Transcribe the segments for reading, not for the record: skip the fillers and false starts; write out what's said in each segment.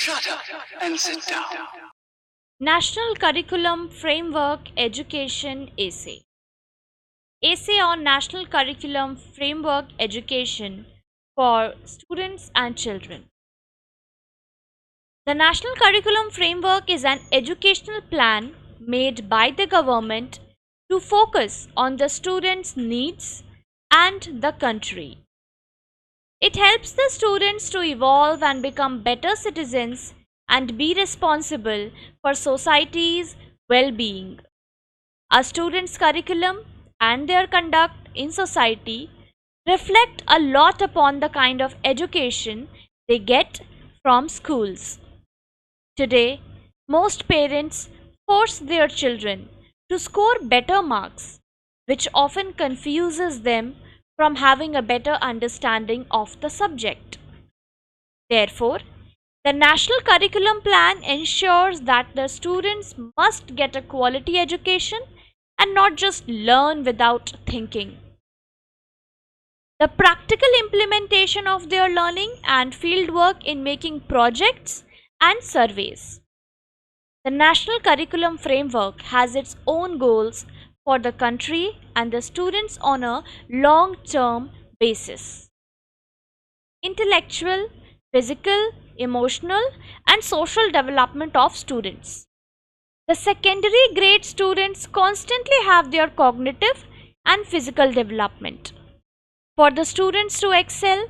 Shut up and sit down. National Curriculum Framework Education Essay. Essay on National Curriculum Framework Education for Students and Children. The National Curriculum Framework is an educational plan made by the government to focus on the students' needs and the country. It helps the students to evolve and become better citizens and be responsible for society's well-being. A student's curriculum and their conduct in society reflect a lot upon the kind of education they get from schools. Today, most parents force their children to score better marks, which often confuses them from having a better understanding of the subject. Therefore, the National Curriculum Plan ensures that the students must get a quality education and not just learn without thinking. The practical implementation of their learning and fieldwork in making projects and surveys. The National Curriculum Framework has its own goals for the country and the students on a long-term basis. Intellectual, physical, emotional, and social development of students. The secondary grade students constantly have their cognitive and physical development. For the students to excel,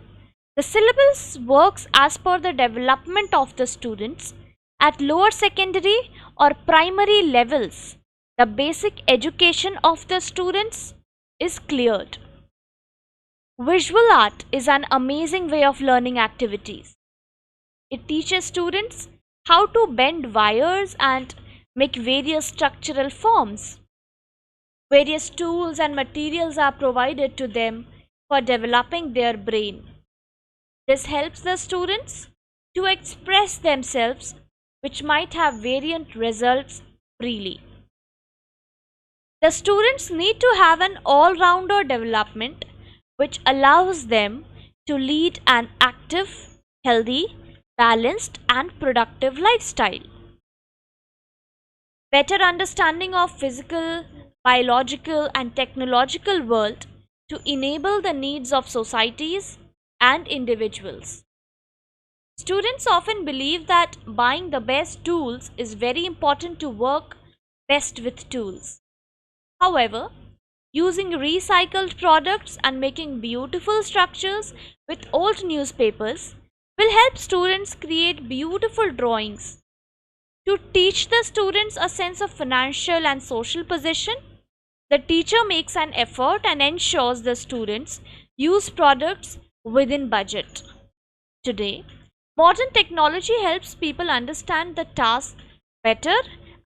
the syllabus works as per the development of the students at lower secondary or primary levels. The basic education of the students is cleared. Visual art is an amazing way of learning activities. It teaches students how to bend wires and make various structural forms. Various tools and materials are provided to them for developing their brain. This helps the students to express themselves, which might have variant results freely. The students need to have an all-rounder development which allows them to lead an active, healthy, balanced and productive lifestyle. Better understanding of physical, biological and technological world to enable the needs of societies and individuals. Students often believe that buying the best tools is very important to work best with tools. However, using recycled products and making beautiful structures with old newspapers will help students create beautiful drawings. To teach the students a sense of financial and social position, the teacher makes an effort and ensures the students use products within budget. Today, modern technology helps people understand the task better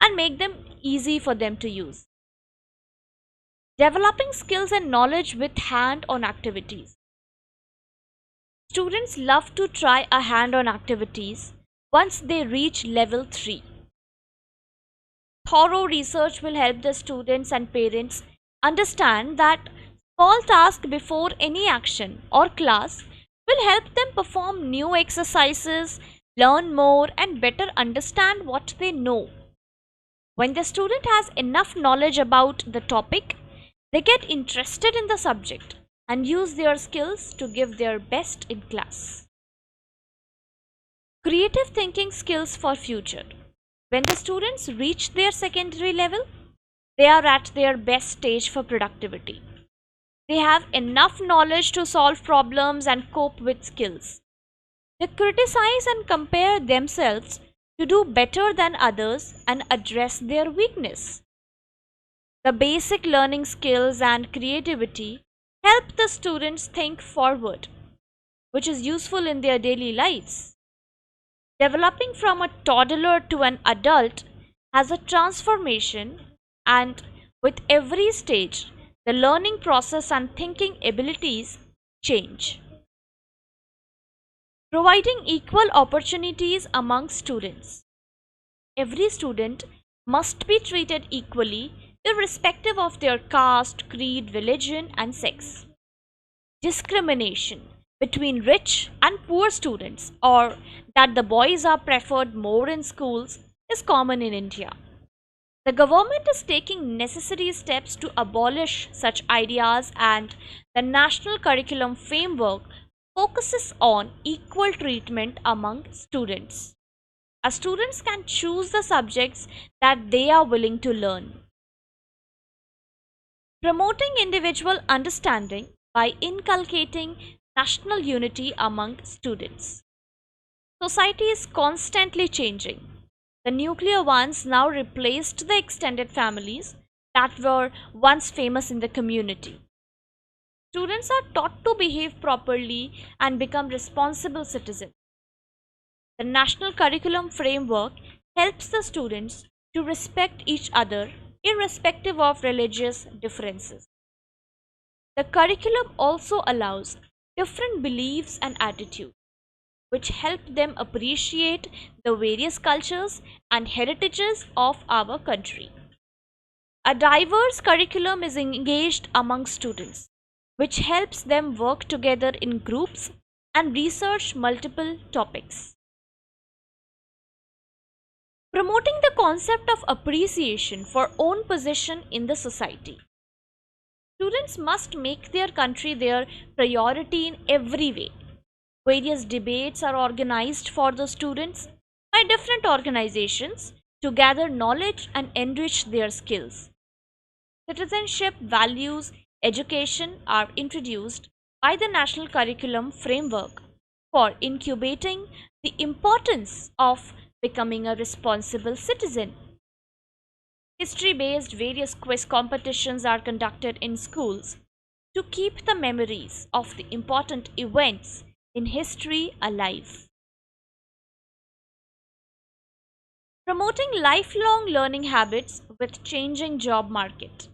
and make them easy for them to use. Developing skills and knowledge with hand-on activities. Students love to try a hand-on activities once they reach level 3. Thorough research will help the students and parents understand that small tasks before any action or class will help them perform new exercises, learn more and better understand what they know. When the student has enough knowledge about the topic, they get interested in the subject and use their skills to give their best in class. Creative thinking skills for future. When the students reach their secondary level, they are at their best stage for productivity. They have enough knowledge to solve problems and cope with skills. They criticize and compare themselves to do better than others and address their weakness. The basic learning skills and creativity help the students think forward, which is useful in their daily lives. Developing from a toddler to an adult has a transformation, and with every stage, the learning process and thinking abilities change. Providing equal opportunities among students. Every student must be treated equally irrespective of their caste, creed, religion, and sex. Discrimination between rich and poor students, or that the boys are preferred more in schools, is common in India. The government is taking necessary steps to abolish such ideas, and the national curriculum framework focuses on equal treatment among students. Students can choose the subjects that they are willing to learn. Promoting individual understanding by inculcating national unity among students. Society is constantly changing. The nuclear ones now replaced the extended families that were once famous in the community. Students are taught to behave properly and become responsible citizens. The national curriculum framework helps the students to respect each other irrespective of religious differences. The curriculum also allows different beliefs and attitudes, which help them appreciate the various cultures and heritages of our country. A diverse curriculum is engaged among students, which helps them work together in groups and research multiple topics. Promoting the concept of appreciation for own position in the society. Students must make their country their priority in every way. Various debates are organized for the students by different organizations to gather knowledge and enrich their skills. Citizenship, values, education are introduced by the national curriculum framework for incubating the importance of becoming a responsible citizen. History based various quiz competitions are conducted in schools to keep the memories of the important events in history alive. Promoting lifelong learning habits with changing job market.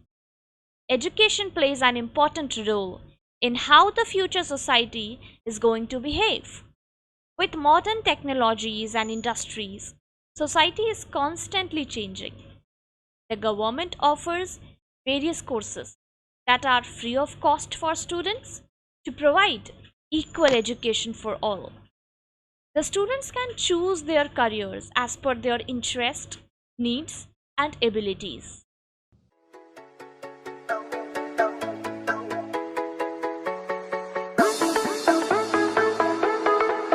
Education plays an important role in how the future society is going to behave. With modern technologies and industries, society is constantly changing. The government offers various courses that are free of cost for students to provide equal education for all. The students can choose their careers as per their interest, needs, and abilities.